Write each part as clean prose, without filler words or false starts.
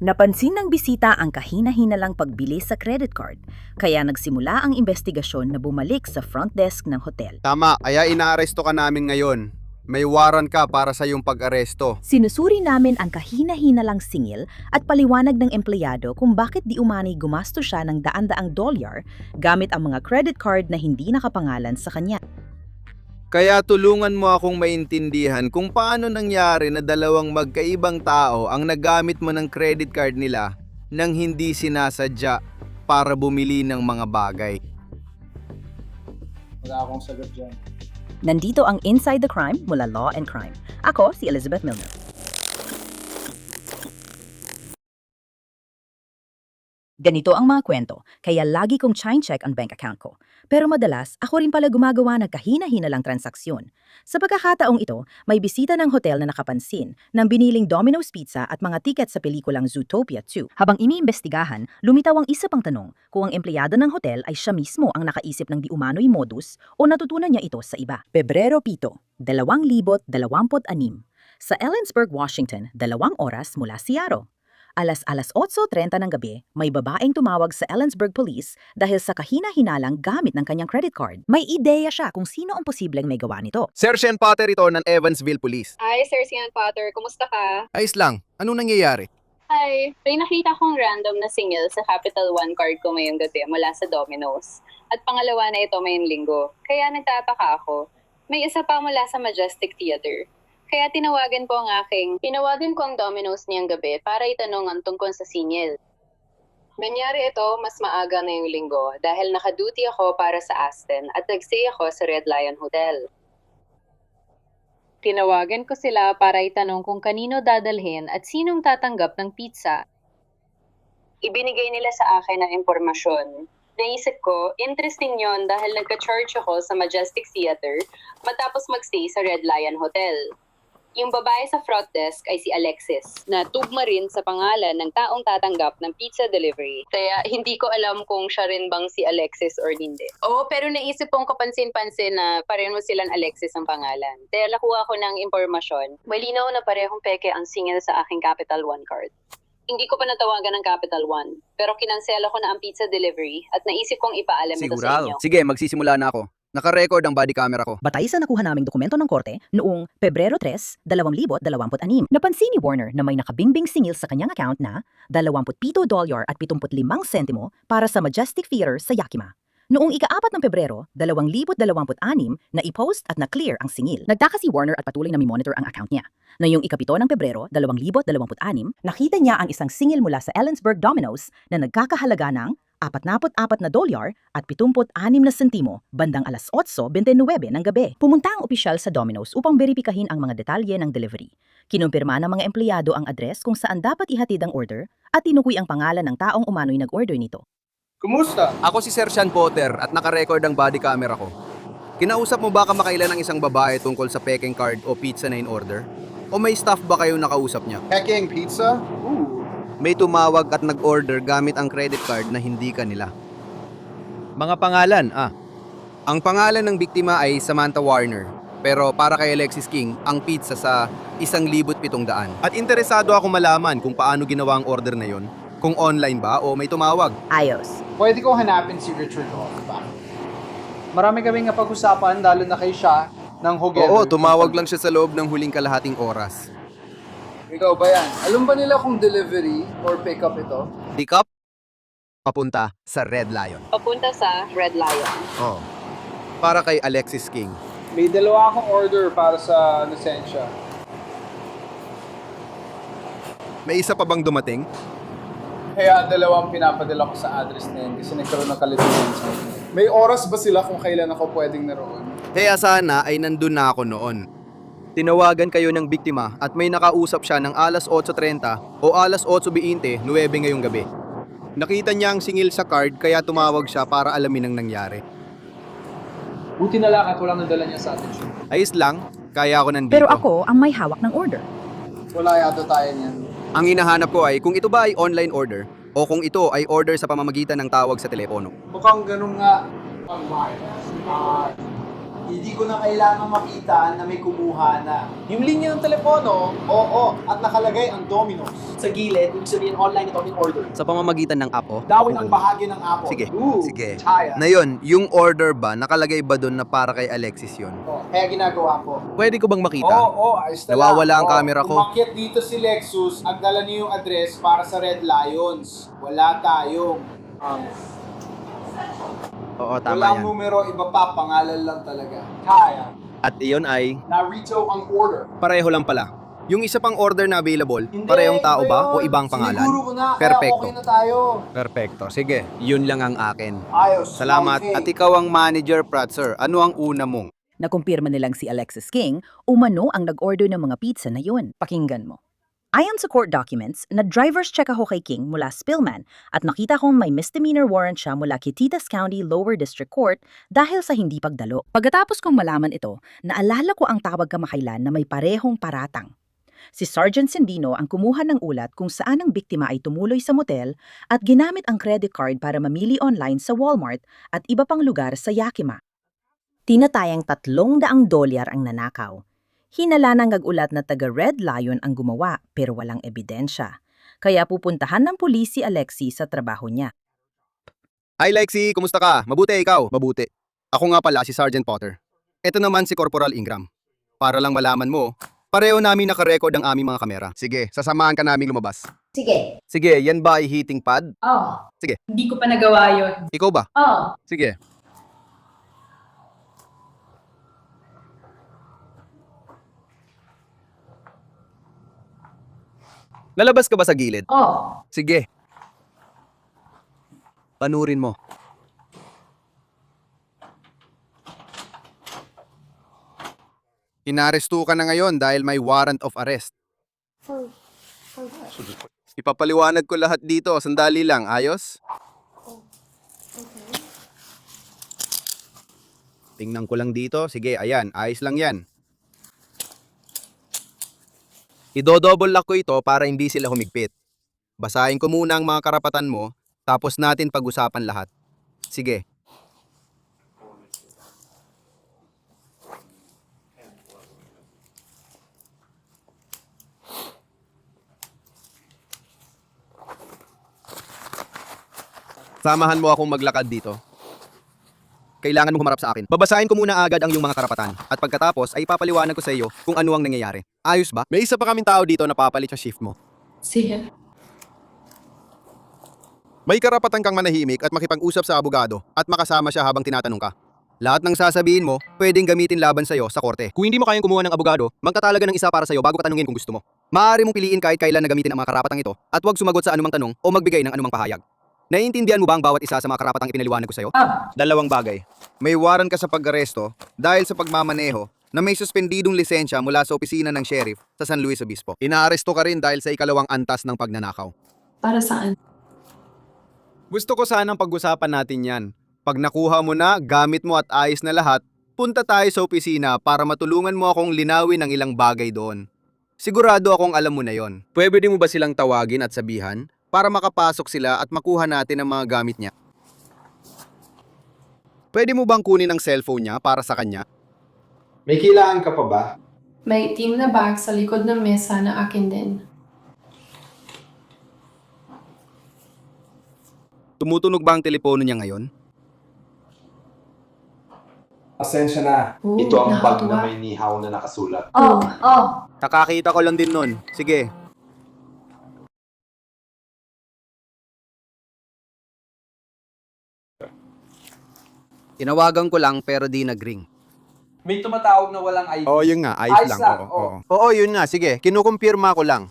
Napansin ng bisita ang kahina-hinalang pagbili sa credit card, kaya nagsimula ang investigasyon na bumalik sa front desk ng hotel. Tama, kaya inaaresto ka namin ngayon. May warrant ka para sa iyong pag-aresto. Sinusuri namin ang kahina-hinalang singil at paliwanag ng empleyado kung bakit di umani gumasto siya ng daan-daang dolyar gamit ang mga credit card na hindi nakapangalan sa kanya. Kaya tulungan mo akong maintindihan kung paano nangyari na dalawang magkaibang tao ang nagamit mo ng credit card nila nang hindi sinasadya para bumili ng mga bagay. Wala akong sagot dyan. Nandito ang Inside the Crime mula Law and Crime. Ako si Elizabeth Milner. Ganito ang mga kwento, kaya lagi kong chine-check ang bank account ko. Pero madalas, ako rin pala gumagawa ng kahina-hinalang transaksyon. Sa pagkakataong ito, may bisita ng hotel na nakapansin ng biniling Domino's Pizza at mga tiket sa pelikulang Zootopia 2. Habang iniimbestigahan, lumitaw ang isa pang tanong kung ang empleyado ng hotel ay siya mismo ang nakaisip ng di umano'y modus o natutunan niya ito sa iba. Pebrero 7, 2026. Sa Ellensburg, Washington, 2 oras mula Seattle. Alas 8:30 ng gabi, may babaeng tumawag sa Ellensburg Police dahil sa kahina-hinalang gamit ng kanyang credit card. May ideya siya kung sino ang posibleng may gawa nito. Sir Sean Potter ito ng Evansville Police. Hi, Sir Sian Potter. Kumusta ka? Ayos lang, anong nangyayari? Hi. May nakita kong random na singil sa Capital One card ko ngayong gabi mula sa Domino's. At pangalawa na ito ngayong linggo. Kaya nagtataka ako. May isa pa mula sa Majestic Theater. Kaya tinawagan ko ang Domino's niyang gabi para itanong ang tungkol sa singil. Nangyari ito mas maaga ngayong linggo dahil nakaduty ako para sa Aston at nag-stay ako sa Red Lion Hotel. Tinawagan ko sila para itanong kung kanino dadalhin at sinong tatanggap ng pizza. Ibinigay nila sa akin ang impormasyon. Naisip ko, interesting yon dahil nagka-charge ako sa Majestic Theater matapos mag-stay sa Red Lion Hotel. Yung babae sa front desk ay si Alexis, na tugma rin sa pangalan ng taong tatanggap ng pizza delivery. Kaya hindi ko alam kung siya rin bang si Alexis or hindi. Oo, pero naisip kong kapansin-pansin na pareho silang Alexis ang pangalan. Kaya nakuha ko ng impormasyon. Malinaw na parehong peke ang singil sa aking Capital One card. Hindi ko pa natawagan ng Capital One, pero kinansela ko na ang pizza delivery at naisip kong ipaalam ito sa inyo. Sige, magsisimula na ako. Naka-record ang body camera ko. Batay sa nakuha naming dokumento ng korte noong Pebrero 3, 2026, napansin ni Warner na may nakabingbing singil sa kanyang account na $27 at 75 sentimo para sa Majestic Theater sa Yakima. Noong ika-4 ng Pebrero, 2026, na i-post at na-clear ang singil. Nagtaka si Warner at patuloy na mi-monitor ang account niya. Ngayong ika-7 ng Pebrero, 2026, nakita niya ang isang singil mula sa Ellensburg Domino's na nagkakahalaga ng $44 at 76 na sentimo bandang alas 8:29 ng gabi. Pumunta ang opisyal sa Domino's upang beripikahin ang mga detalye ng delivery. Kinumpirma ng mga empleyado ang address kung saan dapat ihatid ang order at tinukoy ang pangalan ng taong umano'y nag-order nito. Kumusta? Ako si Sir Sean Potter at naka-record ang body camera ko. Kinausap mo ba kamakailan ng isang babae tungkol sa peking card o pizza na in-order? O may staff ba kayong nakausap niya? Peking pizza? Ooh. May tumawag at nag-order gamit ang credit card na hindi kanila. Mga pangalan, Ang pangalan ng biktima ay Samantha Warner, pero para kay Alexis King, ang pizza sa 1,700. At interesado ako malaman kung paano ginawa ang order na yon, kung online ba o may tumawag. Ayos. Pwede ko hanapin si Richard Rothbach. Marami kaming napag-usapan, lalo na kay siya ng Hogether. Oo, tumawag lang siya sa loob ng huling kalahating oras. Ikaw ba yan? Alam ba nila kung delivery or pick-up ito? Pick up, papunta sa Red Lion. Papunta sa Red Lion. Oo. Para kay Alexis King. May dalawa akong order para sa lisensya. May isa pa bang dumating? Kaya dalawang pinapadala ko sa address na yun kasi nagkaroon ng kalituhan sa akin. May oras ba sila kung kailan ako pwedeng naroon? Kaya sana ay nandun na ako noon. Tinawagan kayo ng biktima at may nakausap siya ng alas 8:30 o alas 8:20, 9 ngayong gabi. Nakita niya ang singil sa card kaya tumawag siya para alamin ang nangyari. Buti na lang at walang nadala niya sa atin siya. Ayos lang, kaya ako nandito. Pero ako ang may hawak ng order. Wala yata tayo niyan. Ang hinahanap ko ay kung ito ba ay online order o kung ito ay order sa pamamagitan ng tawag sa telepono. Mukhang ganun nga. Hindi ko na kailangan makita na may kumuha na. Yung linya ng telepono, Oo, at nakalagay ang Domino's. Sa gilid, ibig sabihin online ito in order. Sa pamamagitan ng app, oh. Dawin ang bahagi ng Apple. Sige, Ooh, sige. Chaya. Na yun, yung order ba, nakalagay ba doon na para kay Alexis yun? Kaya ginagawa ko. Pwede ko bang makita? oo, ayos na Nawawala lang. ang camera ko. Umakyat dito si Lexus at dala niyo yung address para sa Red Lions. Wala tayong Oo, tama walang yan. numero, iba pa, pangalan lang talaga. Kaya. At iyon ay, Narito ang order. pareho lang pala. Yung isa pang order na available, Hindi, parehong tao iba ba yun. o ibang pangalan? Siniguro ko na, Perfecto. kaya okay na tayo. Perfecto. Sige, yun lang ang akin. Ayos. Salamat. Okay. At ikaw ang manager, Pratzer. Ano ang una mong? Nakumpirma nilang si Alexis King, umano ang nag-order ng mga pizza na yun. Pakinggan mo. Ayon sa court documents, na-driver's check ako kay King mula Spillman at nakita kong may misdemeanor warrant siya mula Quititas County Lower District Court dahil sa hindi pagdalo. Pagkatapos kong malaman ito, naalala ko ang tawag kamakailan na may parehong paratang. Si Sergeant Sendino ang kumuha ng ulat kung saan ang biktima ay tumuloy sa motel at ginamit ang credit card para mamili online sa Walmart at iba pang lugar sa Yakima. Tinatayang $300 ang nanakaw. Hinala ng ag-ulat na taga Red Lion ang gumawa pero walang ebidensya. Kaya pupuntahan ng pulis si Alexi sa trabaho niya. Hi Lexi, kumusta ka? Mabuti ikaw? Mabuti. Ako nga pala si Sergeant Potter. Ito naman si Corporal Ingram. Para lang malaman mo, pareho namin nakarecord ang aming mga kamera. Sige, sasamahan ka naming lumabas. Sige. Sige, yan ba ay heating pad? Oh. Sige. Hindi ko pa nagawa yun. Ikaw ba? Oh. Sige. Lalabas ka ba sa gilid? Oh. Sige. Panurin mo. Inaresto ka na ngayon dahil may warrant of arrest. Ipapaliwanag ko lahat dito. Sandali lang. Ayos? Tingnan ko lang dito. Sige, ayan. Ayos lang yan. Ido-double lock ko ito para hindi sila humigpit. Basahin ko muna ang mga karapatan mo, tapos natin pag-usapan lahat. Sige. Samahan mo akong maglakad dito. Kailangan mo humarap sa akin. Babasahin ko muna agad ang iyong mga karapatan at pagkatapos ay ipapaliwanag ko sa iyo kung ano ang nangyayari. Ayos ba? May isa pa kaming tao dito na papalit sa shift mo. Sige. May karapatan kang manahimik at makipag-usap sa abogado at makasama siya habang tinatanong ka. Lahat ng sasabihin mo, pwedeng gamitin laban sa iyo sa korte. Kung hindi mo kayang kumuha ng abogado, magtatalaga ng isa para sa iyo bago ka tanungin kung gusto mo. Maaari mong piliin kahit kailan na gamitin ang mga karapatang ito at huwag sumagot sa anumang tanong o magbigay ng anumang pahayag. Naiintindihan mo ba ang bawat isa sa mga karapatang ipinaliwanag ko sa iyo? Dalawang bagay. May warrant ka sa pag-aresto dahil sa pagmamaneho na may suspendidong lisensya mula sa opisina ng sheriff sa San Luis Obispo. Inaaresto ka rin dahil sa ikalawang antas ng pagnanakaw. Para saan? Gusto ko sanang pag-usapan natin yan. Pag nakuha mo na, gamit mo at ayos na lahat, punta tayo sa opisina para matulungan mo akong linawin ang ilang bagay doon. Sigurado akong alam mo na yon. Pwede mo ba silang tawagin at sabihan para makapasok sila at makuha natin ang mga gamit niya? Pwede mo bang kunin ang cellphone niya para sa kanya? May kailangan ka pa ba? May itim na bag sa likod ng mesa na akin din. Tumutunog ba ang telepono niya ngayon? Pasensya na. Ooh, Ito ang bag nakakatuwa. na may nihaw na nakasulat. Oh, oh. Nakakita ko lang din nun. Sige. Tinawagan ko lang pero di nag-ring. May tumatawag na walang ID. Oo, yun nga. Ayos Ayos lang. lang, Oo, oo. Oo, yun nga. Sige, kinukumpirma ko lang.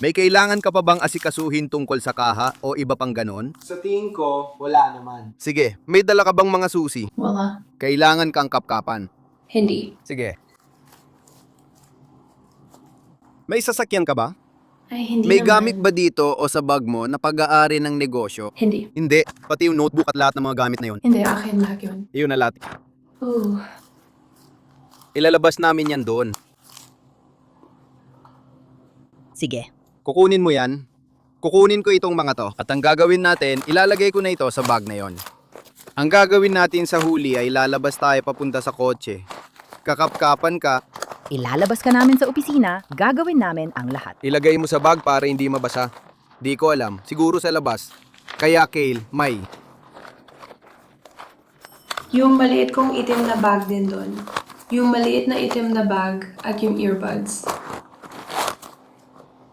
May kailangan ka pa bang asikasuhin tungkol sa kaha o iba pang ganon? Sa tingin ko, wala naman. Sige, may dala ka bang mga susi? Wala. Kailangan kang kapkapan. Hindi. Sige. May sasakyan ka ba? Ay, hindi May naman. gamit ba dito o sa bag mo na pag-aari ng negosyo? Hindi. Hindi. Pati yung notebook at lahat ng mga gamit na yun. Hindi, akin lahat yun. Iyon na lahat. Ooh. Ilalabas namin yan doon. Sige. Kukunin mo yan. Kukunin ko itong mga to. At ang gagawin natin, ilalagay ko na ito sa bag na yon. Ang gagawin natin sa huli ay lalabas tayo papunta sa kotse. Kakapkapan ka, Ilalabas ka namin sa opisina, gagawin namin ang lahat. ilagay mo sa bag para hindi mabasa. Di ko alam, siguro sa labas. Kaya Kale, may. Yung maliit kong itim na bag din doon. Yung maliit na itim na bag at yung earbuds.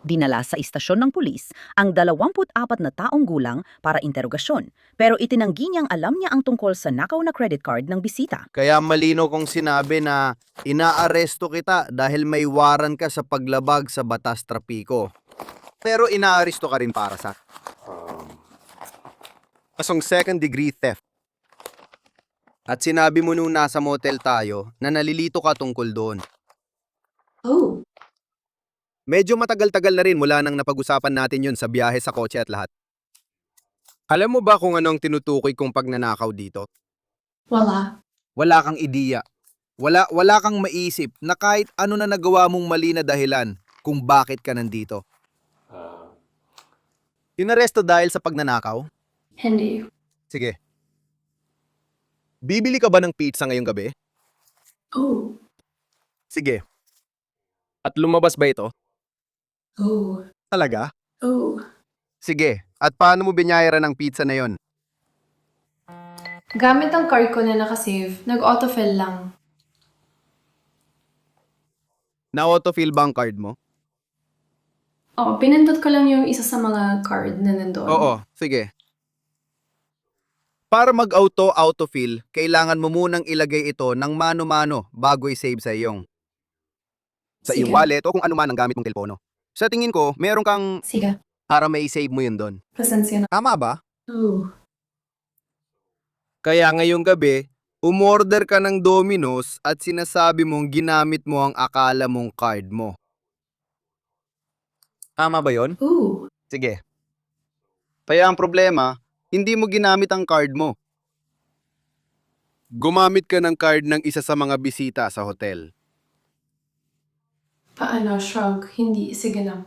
Dinala sa istasyon ng pulis ang 24 na taong gulang para interogasyon, pero itinanggi niyang alam niya ang tungkol sa nakaw na credit card ng bisita. Kaya malino kong sinabi na inaaresto kita dahil may waran ka sa paglabag sa batas trapiko. Pero inaaresto ka rin para sa kasong second degree theft. At sinabi mo nung nasa motel tayo na nalilito ka tungkol doon. Oh. Medyo matagal-tagal na rin mula nang napag-usapan natin yun sa biyahe sa kotse at lahat. Alam mo ba kung ano ang tinutukoy kong pagnanakaw dito? Wala. Wala kang ideya. Wala kang maisip na kahit ano na nagawa mong mali na dahilan kung bakit ka nandito. Inaresto dahil sa pagnanakaw? Hindi. Sige. Bibili ka ba ng pizza ngayong gabi? Oh. Sige. At lumabas ba ito? Oh. Talaga? Oh. Sige. At paano mo binayaran ng pizza na yon? Gamit ang card ko na nakasave, nag-autofill lang. Na-autofill ba ang card mo? Oh, pinindot ko lang yung isa sa mga card na nandoon. Oo, sige. Para mag-autofill, kailangan mo munang ilagay ito ng mano-mano bago i-save sa iyong Sige. wallet o kung ano man ang gamit mong telepono. Sa tingin ko, meron kang Sige. para may save mo yun doon. Pasensya na. Tama ba? Oh. Kaya ngayong gabi, umorder ka ng Domino's at sinasabi mong ginamit mo ang akala mong card mo. Tama ba yon? Oh. Sige. Kaya ang problema, hindi mo ginamit ang card mo. Gumamit ka ng card ng isa sa mga bisita sa hotel. Paano, shrug? Hindi. Sige lang.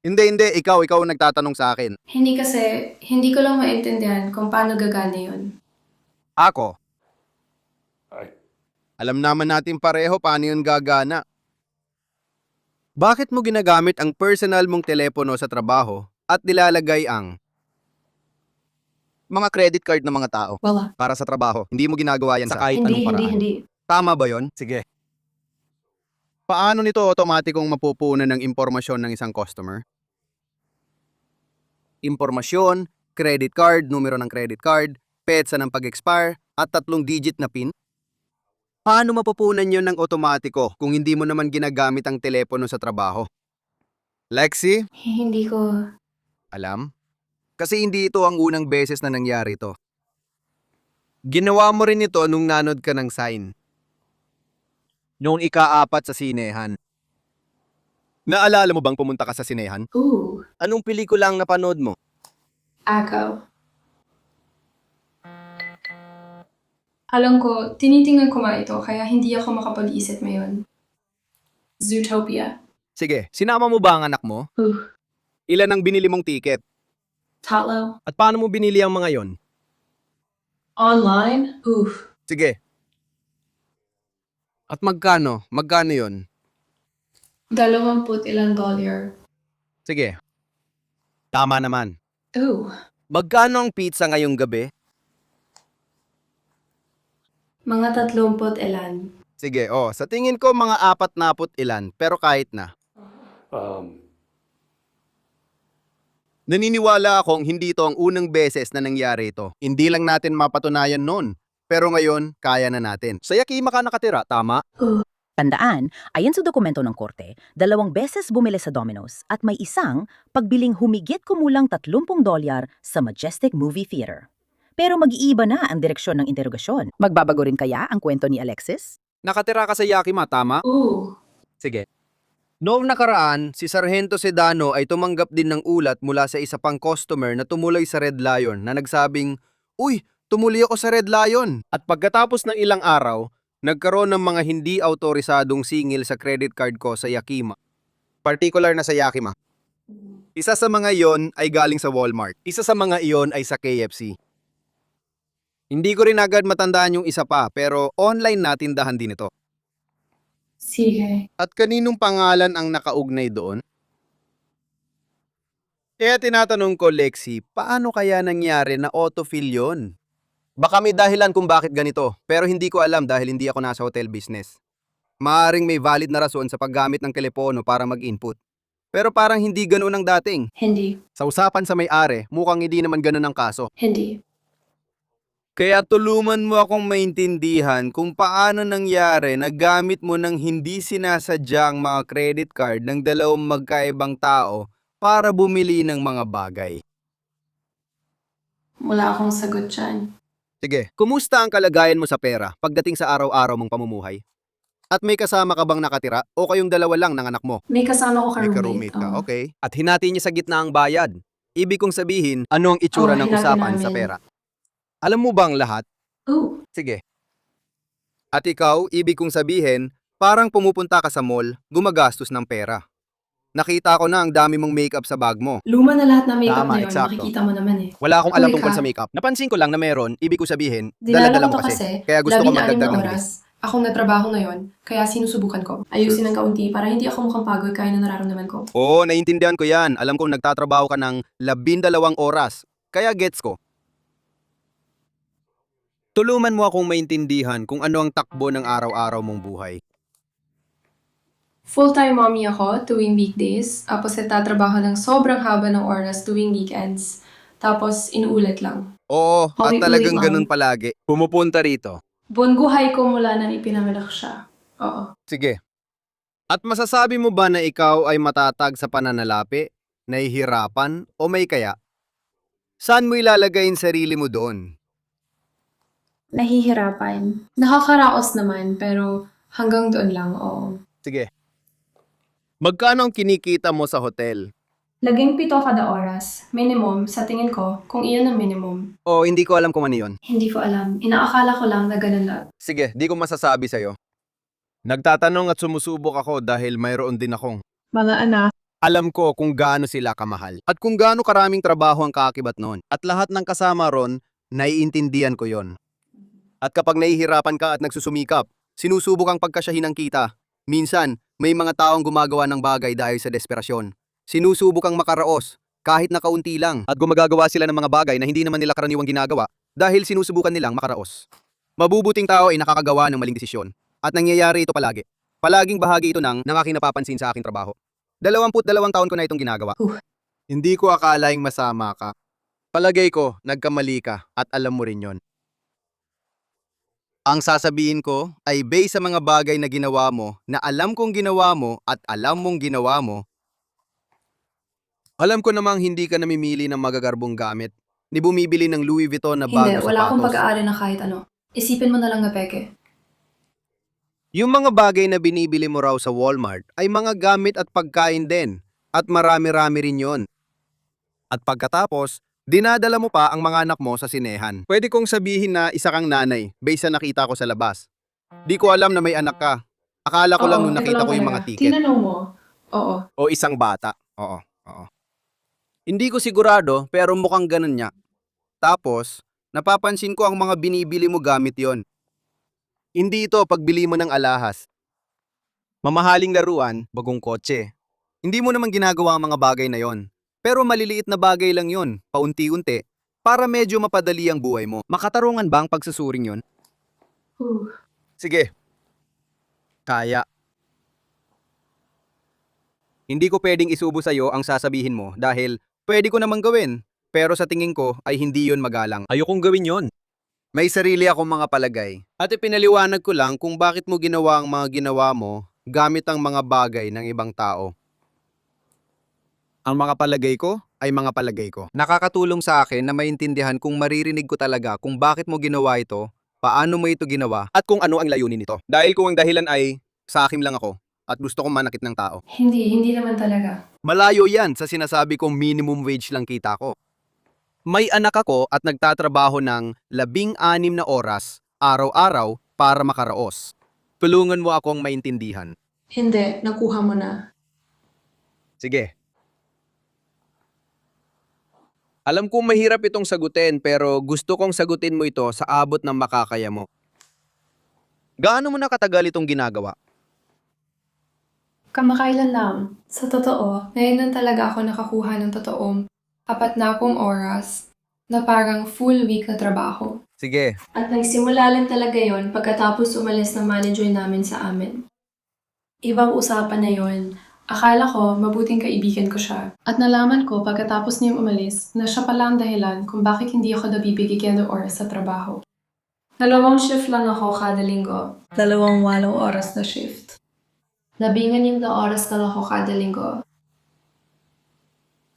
Hindi, ikaw ang nagtatanong sa akin. Hindi kasi, hindi ko lang maintindihan kung paano gagana yun. Ako? Alam naman natin pareho paano yun gagana. Bakit mo ginagamit ang personal mong telepono sa trabaho at nilalagay ang mga credit card ng mga tao Wala. para sa trabaho? Hindi mo ginagawa yan sa kahit anong paraan. Hindi. Tama ba yon? Sige. Paano nito otomatikong mapupunan ng impormasyon ng isang customer? Impormasyon, credit card, numero ng credit card, petsa ng pag-expire, at 3-digit na PIN? Paano mapupunan yon ng otomatiko kung hindi mo naman ginagamit ang telepono sa trabaho? Lexi, Hindi ko. alam? Kasi hindi ito ang unang beses na nangyari ito. Ginawa mo rin ito nung nanood ka ng Sign. Noong ika-4 sa sinehan. Naalala mo bang pumunta ka sa sinehan? Ooh. Anong pelikula ang napanood mo? Ako. Alam ko, tinitingnan ko nga ito, kaya hindi ako makapag-isip ngayon. Zootopia. Sige, sinama mo ba ang anak mo? Ilan ang binili mong ticket? Tatlo. At paano mo binili ang mga yon? Online? Oof. Sige. At magkano? Magkano yon? $20. Sige. Tama naman. Ooh. Magkano ang pizza ngayong gabi? Mga 30 Sige, sa tingin ko mga 40 ilan, pero kahit na. Naniniwala akong hindi ito ang unang beses na nangyari ito. Hindi lang natin mapatunayan noon. Pero ngayon, kaya na natin. Sa Yakima ka nakatira, tama? Tandaan, ayon sa dokumento ng korte, 2 beses bumili sa Domino's at may isang pagbiling humigit kumulang $30 sa Majestic Movie Theater. Pero mag-iiba na ang direksyon ng interogasyon. Magbabago rin kaya ang kwento ni Alexis? Nakatira ka sa Yakima, tama? Ooh. Sige. Noong nakaraan, si Sargento Sedano ay tumanggap din ng ulat mula sa isa pang customer na tumuloy sa Red Lion na nagsabing, "Uy, tumuli ako sa Red Lion." At pagkatapos ng ilang araw, nagkaroon ng mga hindi autorisadong singil sa credit card ko sa Yakima. Particular na sa Yakima. Isa sa mga iyon ay galing sa Walmart. Isa sa mga iyon ay sa KFC. Hindi ko rin agad matandaan yung isa pa, pero online na tindahan din ito. Sige. At kaninong pangalan ang nakaugnay doon? Kaya tinatanong ko, Lexi, paano kaya nangyari na autofill yun? Baka may dahilan kung bakit ganito, pero hindi ko alam dahil hindi ako nasa hotel business. Maaring may valid na rason sa paggamit ng telepono para mag-input. Pero parang hindi ganoon ang dating. Hindi. Sa usapan sa may-ari, mukhang hindi naman ganoon ang kaso. Hindi. Kaya tulungan mo akong maintindihan kung paano nangyari na gamit mo ng hindi sinasadyang mga credit card ng dalawang magkaibang tao para bumili ng mga bagay. Wala akong sagot dyan. Sige, kumusta ang kalagayan mo sa pera pagdating sa araw-araw mong pamumuhay? At may kasama ka bang nakatira o kayong dalawa lang ng anak mo? May kasama ko May ka-roommate. ka-roommate ka, oo. okay. At hinati niya sa gitna ang bayad. Ibig kong sabihin, ano ang itsura Oo, ng hinati usapan sa namin. pera? Alam mo bang lahat? Oh, Sige. At ikaw, ibig kong sabihin, parang pumupunta ka sa mall, gumagastos ng pera. Nakita ko na ang dami mong makeup sa bag mo. luma na lahat ng makeup Tama, na yun. eksakto. Makikita mo naman eh. Wala akong alam Uy, tungkol ka. sa makeup. Napansin ko lang na meron, ibig ko sabihin, Dinala dala-dala ko mo to kasi. kasi, Kaya gusto ko 16 magdagdag na ng oras. bilis. Akong natrabaho ngayon, kaya sinusubukan ko. Ayusin ng kaunti para hindi ako mukhang pagod kaya na nararamdaman ko. Oo, naiintindihan ko yan. Alam kong nagtatrabaho ka ng 12 oras. Kaya gets ko. Tulungan mo akong maintindihan kung ano ang takbo ng araw-araw mong buhay. Full-time mommy ako tuwing weekdays, tapos nagtatrabaho ng sobrang haba ng oras tuwing weekends. Tapos inuulit lang. Oo, at Paulit-ulit talagang lang. ganun palagi. Pumupunta rito. Buwan-buhay ko mula nang ipinanganak siya. Oo. Sige. At masasabi mo ba na ikaw ay matatag sa pananalapi, nahihirapan, o may kaya? Saan mo ilalagay ang sarili mo doon? Nahihirapan. Nakakaraos naman, pero hanggang doon lang, oo. Sige. Magkano ang kinikita mo sa hotel? Laging 7 kada oras. Minimum, sa tingin ko, kung iyon ang minimum. O hindi ko alam kung ano yun. Hindi ko alam. Inaakala ko lang na ganun lang. Sige, di ko masasabi sa'yo. Nagtatanong at sumusubok ako dahil mayroon din akong Mga anak. alam ko kung gaano sila kamahal at kung gaano karaming trabaho ang kaakibat noon. At lahat ng kasama ron, naiintindihan ko yon. At kapag nahihirapan ka at nagsusumikap, sinusubok ang pagkasyahin ng kita. Minsan, may mga taong gumagawa ng bagay dahil sa desperasyon. Sinusubok ang makaraos, kahit na kaunti lang. At gumagagawa sila ng mga bagay na hindi naman nila karaniwang ginagawa dahil sinusubukan nilang makaraos. Mabubuting tao ay nakakagawa ng maling desisyon. At nangyayari ito palagi. Palaging bahagi ito ng aking napapansin sa aking trabaho. 22 taon ko na itong ginagawa. Hindi ko akalaing masama ka. Palagay ko, nagkamali ka at alam mo rin yon. Ang sasabihin ko ay based sa mga bagay na ginawa mo, na alam kong ginawa mo at alam mong ginawa mo. Alam ko namang hindi ka namimili ng magagarbong gamit, ni bumibili ng Louis Vuitton na bago Hindi, wala akong sapatos. pag-aari ng kahit ano. Isipin mo na lang na peke. Yung mga bagay na binibili mo raw sa Walmart ay mga gamit at pagkain din, at marami-rami rin yon. At pagkatapos, dinadala mo pa ang mga anak mo sa sinehan. Pwede kong sabihin na isa kang nanay, based sa nakita ko sa labas. Di ko alam na may anak ka. Akala ko lang nung ito nakita lang ko yung mga talaga. ticket. Tinanong mo? Oo. O isang bata. Oo. Hindi ko sigurado pero mukhang ganun niya. Tapos, napapansin ko ang mga binibili mo gamit yon. Hindi ito pagbili mo ng alahas. Mamahaling laruan, bagong kotse. Hindi mo naman ginagawa ang mga bagay na yon. Pero maliliit na bagay lang yon, paunti-unti, para medyo mapadali ang buhay mo. Makatarungan ba ang pagsusuring yon? Sige. Kaya. Hindi ko pwedeng isubo sa'yo ang sasabihin mo dahil pwede ko namang gawin, pero sa tingin ko ay hindi yon magalang. Ayokong gawin yon. May sarili akong mga palagay. At ipinaliwanag ko lang kung bakit mo ginawa ang mga ginawa mo gamit ang mga bagay ng ibang tao. Ang mga palagay ko ay mga palagay ko. Nakakatulong sa akin na maintindihan kung maririnig ko talaga kung bakit mo ginawa ito, paano mo ito ginawa, at kung ano ang layunin nito. Dahil kung ang dahilan ay sa akin lang ako at gusto kong manakit ng tao. Hindi naman talaga. Malayo yan sa sinasabi kong minimum wage lang kita ko. May anak ako at nagtatrabaho ng 16 na oras, araw-araw, para makaraos. Tulungan mo akong maintindihan. Hindi, nakuha mo na. Sige. Alam kong mahirap itong sagutin pero gusto kong sagutin mo ito sa abot ng makakaya mo. Gaano mo na katagal itong ginagawa? Kamakailan lang. Sa totoo, ngayon lang talaga ako nakakuha ng totoong 4 oras na parang full week na trabaho. Sige. At nagsimula lang talaga yon pagkatapos umalis ng manager namin sa amin. Ibang usapan na yon. Akala ko mabuting kaibigan ko siya. At nalaman ko pagkatapos niyang umalis na siya pala ang dahilan kung bakit hindi ako nabibigyan ng oras sa trabaho. 2 shift lang ako kada linggo. 2 8 oras na shift. 12 na oras lang ako kada linggo.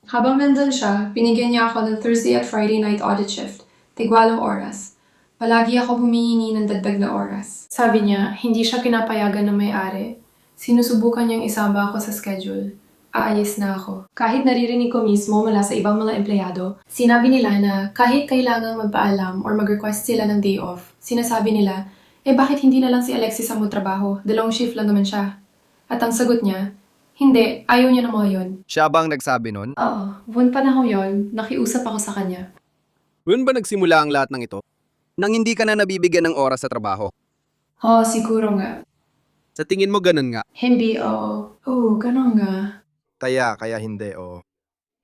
Habang nandun siya, binigyan niya ako ng Thursday at Friday night audit shift. 8 oras. Palagi ako humihingi ng dagdag na oras. Sabi niya, hindi siya pinapayagan ng may-ari. Sinusubukan niyang isama ako sa schedule. Aalis na ako. Kahit naririnig ko mismo mula sa ibang mga empleyado, sinabi nila na kahit kailangang magpaalam or mag-request sila ng day off, sinasabi nila, bakit hindi na lang si Alexis ang magtrabaho? 2 shift lang naman siya. At ang sagot niya, hindi, ayaw niya ng mga yun. Siya bang nagsabi nun? Oo, buwan panahon yon, nakiusap ako sa kanya. Doon ba nagsimula ang lahat ng ito? Nang hindi ka na nabibigyan ng oras sa trabaho? Oo, siguro nga. Sa tingin mo ganun nga? Hindi, oo. Oo, ganun nga. Kaya hindi, oo.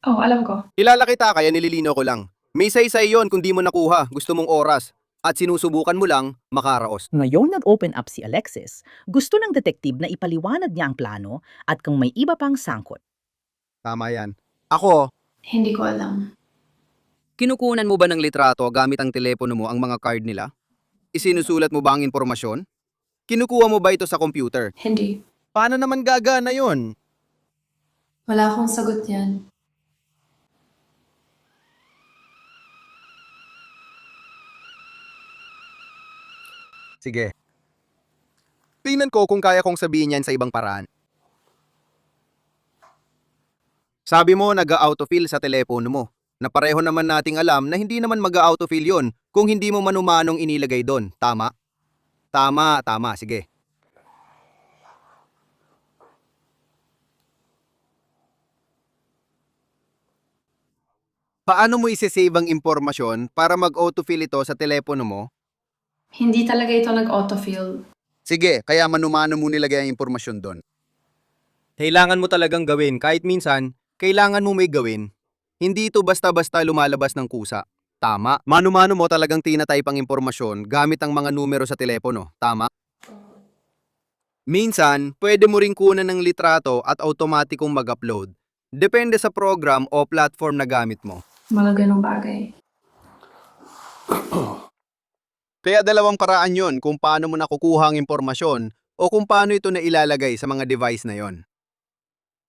Oo, alam ko. Kilala kita kaya nililino ko lang. May say-say yon kung di mo nakuha, gusto mong oras. At sinusubukan mo lang makaraos. Ngayon nag-open up si Alexis, gusto ng detektive na ipaliwanag niya ang plano at kung may iba pang sangkot. Tama yan. Ako, Hindi ko alam. kinukunan mo ba ng litrato gamit ang telepono mo ang mga card nila? Isinusulat mo ba ang impormasyon? Kinukuha mo ba ito sa computer? Hindi. Paano naman gagana yon? Wala akong sagot yan. Sige. Tingnan ko kung kaya kong sabihin yan sa ibang paraan. Sabi mo nag-autofill sa telepono mo, na pareho naman nating alam na hindi naman mag-autofill yon kung hindi mo manumanong inilagay doon. Tama? Tama. Sige. Paano mo isi-save ang impormasyon para mag-autofill ito sa telepono mo? Hindi talaga ito nag-autofill. Sige, kaya manumano mo nilagay ang impormasyon doon. Kailangan mo talagang gawin kahit minsan, kailangan mo may gawin. Hindi ito basta-basta lumalabas ng kusa. Tama. Mano-mano mo talagang tinatype ang impormasyon gamit ang mga numero sa telepono. Tama. Minsan, pwede mo ring kunan ng litrato at automatikong mag-upload. Depende sa program o platform na gamit mo. Mga ganong bagay. Kaya 2 paraan yon kung paano mo nakukuha ang impormasyon o kung paano ito na ilalagay sa mga device na yon.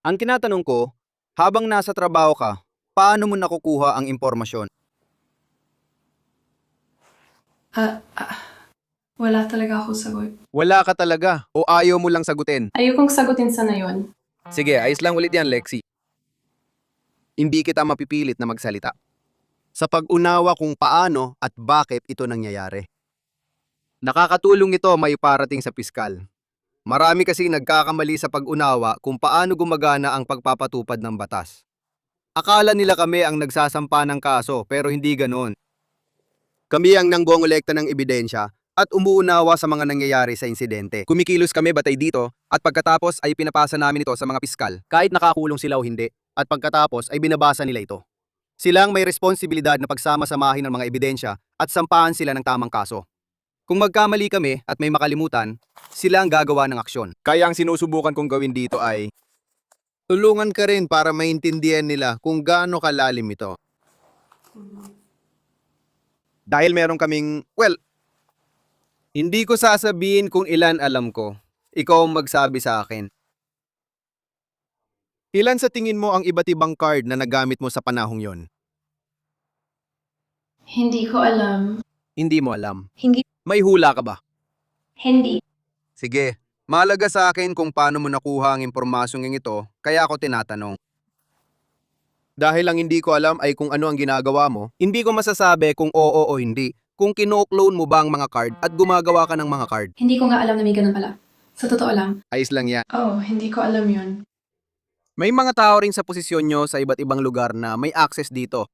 Ang tinatanong ko, habang nasa trabaho ka, paano mo nakukuha ang impormasyon? Wala talaga ako sagot. Wala ka talaga o ayaw mo lang sagutin? Ayokong sagutin sana yon. Sige, ayos lang ulit yan, Lexi. Hindi kita mapipilit na magsalita. Sa pag-unawa kung paano at bakit ito nangyayari. Nakakatulong ito may parating sa piskal. Marami kasing nagkakamali sa pag-unawa kung paano gumagana ang pagpapatupad ng batas. Akala nila kami ang nagsasampa ng kaso pero hindi ganoon. Kami ang nanggongolekta ng ebidensya at umuunawa sa mga nangyayari sa insidente. Kumikilos kami batay dito at pagkatapos ay pinapasa namin ito sa mga piskal kahit nakakulong sila o hindi at pagkatapos ay binabasa nila ito. Silang may responsibilidad na pagsama-samahin ng mga ebidensya at sampahan sila ng tamang kaso. Kung magkamali kami at may makalimutan, sila ang gagawa ng aksyon. Kaya ang sinusubukan kong gawin dito ay tulungan ka rin para maintindihan nila kung gaano kalalim ito. Dahil meron kaming, hindi ko sasabihin kung ilan alam ko. Ikaw ang magsabi sa akin. Ilan sa tingin mo ang iba't ibang card na nagamit mo sa panahong yon? Hindi ko alam. Hindi mo alam. Hindi. May hula ka ba? Hindi. Sige, mahalaga sa akin kung paano mo nakuha ang impormasyong ito, kaya ako tinatanong. Dahil ang hindi ko alam ay kung ano ang ginagawa mo, hindi ko masasabi kung oo o hindi, kung kino-clone mo ba ang mga card at gumagawa ka ng mga card. Hindi ko nga alam na may ganun pala. Sa totoo lang. Ayos lang yan. Hindi ko alam yun. May mga tao rin sa posisyon nyo sa iba't ibang lugar na may access dito.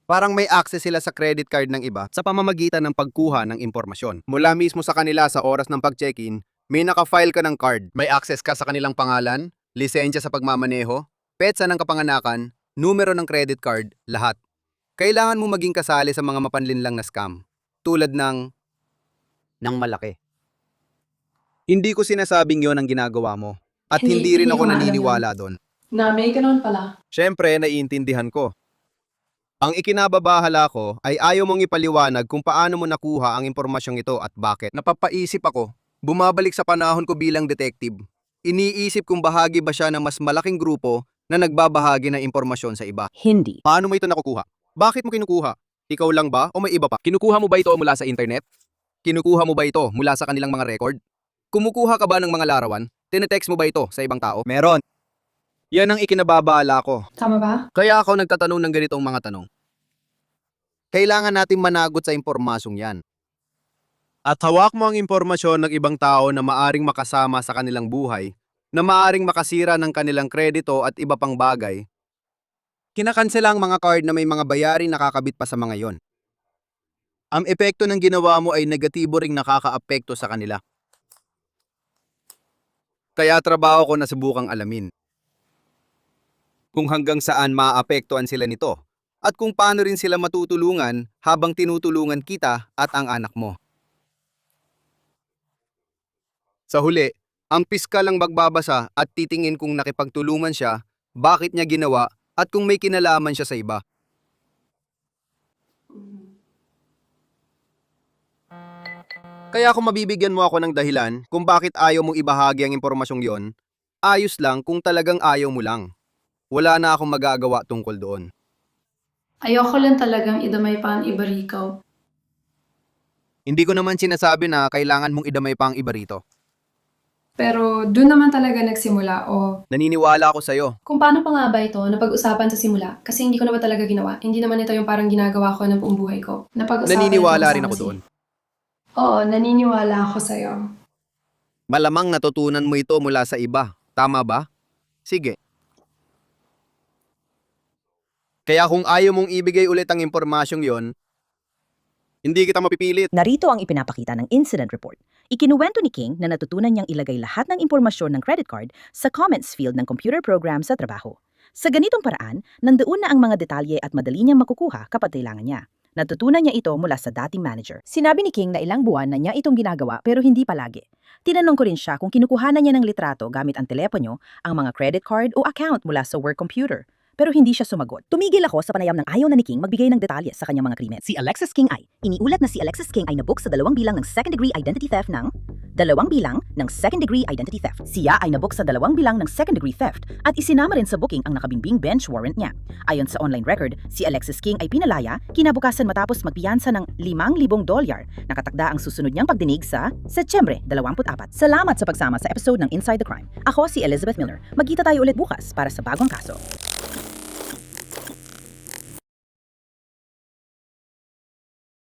Parang may access sila sa credit card ng iba sa pamamagitan ng pagkuha ng impormasyon. Mula mismo sa kanila sa oras ng pag-check-in, may naka-file ka ng card. May access ka sa kanilang pangalan, lisensya sa pagmamaneho, petsa ng kapanganakan, numero ng credit card, lahat. Kailangan mo maging kasali sa mga mapanlinlang na scam, tulad ng malaki. Hindi ko sinasabing yon ang ginagawa mo, at hindi rin Hindi ako ko maalam naniniwala doon. Na may ganun pala. Siyempre, naiintindihan ko. Ang ikinababahala ko ay ayaw mong ipaliwanag kung paano mo nakuha ang impormasyong ito at bakit. Napapaisip ako, bumabalik sa panahon ko bilang detective. Iniisip kung bahagi ba siya ng mas malaking grupo na nagbabahagi ng impormasyon sa iba. Hindi. Paano mo ito nakukuha? Bakit mo kinukuha? Ikaw lang ba o may iba pa? Kinukuha mo ba ito mula sa internet? Kinukuha mo ba ito mula sa kanilang mga record? Kumukuha ka ba ng mga larawan? Tinetext mo ba ito sa ibang tao? Meron. Yan ang ikinababahala ko. Tama ba? Kaya ako nagtatanong ng ganitong mga tanong. Kailangan natin managot sa impormasyong yan. At hawak mo ang impormasyon ng ibang tao na maaring makasama sa kanilang buhay, na maaring makasira ng kanilang kredito at iba pang bagay. Kinakansela ang mga card na may mga bayaring nakakabit pa sa mga yon. Ang epekto ng ginawa mo ay negatibo ring nakakaapekto sa kanila. Kaya trabaho ko na subukang alamin kung hanggang saan maaapektuhan sila nito at kung paano rin sila matutulungan habang tinutulungan kita at ang anak mo. Sa huli, ang piskal ang magbabasa at titingin kung nakipagtulungan siya, bakit niya ginawa at kung may kinalaman siya sa iba. Kaya kung mabibigyan mo ako ng dahilan kung bakit ayaw mong ibahagi ang impormasyong yon, ayos lang kung talagang ayaw mo lang. Wala na akong magagawa tungkol doon. Ayoko lang talagang idamay pa ang iba rikaw. Hindi ko naman sinasabi na kailangan mong idamay pa ang iba rito. Pero doon naman talaga nagsimula o Naniniwala ako sa'yo. kung paano pa nga ba ito napag-usapan sa simula kasi hindi ko naman talaga ginawa. Hindi naman ito yung parang ginagawa ko ng buong buhay ko. Napag-usapan Naniniwala ito rin ako kasama doon. Oo, naniniwala ako sa'yo. Malamang natutunan mo ito mula sa iba. Tama ba? Sige. Kaya kung ayaw mong ibigay ulit ang impormasyong yon, hindi kita mapipilit. Narito ang ipinapakita ng incident report. Ikinuwento ni King na natutunan niyang ilagay lahat ng impormasyon ng credit card sa comments field ng computer program sa trabaho. Sa ganitong paraan, nandoon na ang mga detalye at madali niyang makukuha kapag kailangan niya. Natutunan niya ito mula sa dating manager. Sinabi ni King na ilang buwan na niya itong ginagawa pero hindi palagi. Tinanong ko rin siya kung kinukuhanan niya ng litrato gamit ang telepono, ang mga credit card o account mula sa work computer. Pero hindi siya sumagot. Tumigil ako sa panayam ng ayaw na ni King magbigay ng detalye sa kanyang mga krimen. Si Alexis King ay, iniulat na si Alexis King ay nabook sa 2 bilang ng second-degree identity theft ng 2 bilang ng second-degree identity theft. Siya ay nabook sa 2 bilang ng second-degree theft at isinama rin sa booking ang nakabinbing bench warrant niya. Ayon sa online record, si Alexis King ay pinalaya kinabukasan matapos magpiyansa ng $5,000. Nakatakda ang susunod niyang pagdinig sa Setyembre 24. Salamat sa pagsama sa episode ng Inside the Crime. Ako si Elizabeth Miller. Magkita tayo ulit bukas para sa bagong kaso.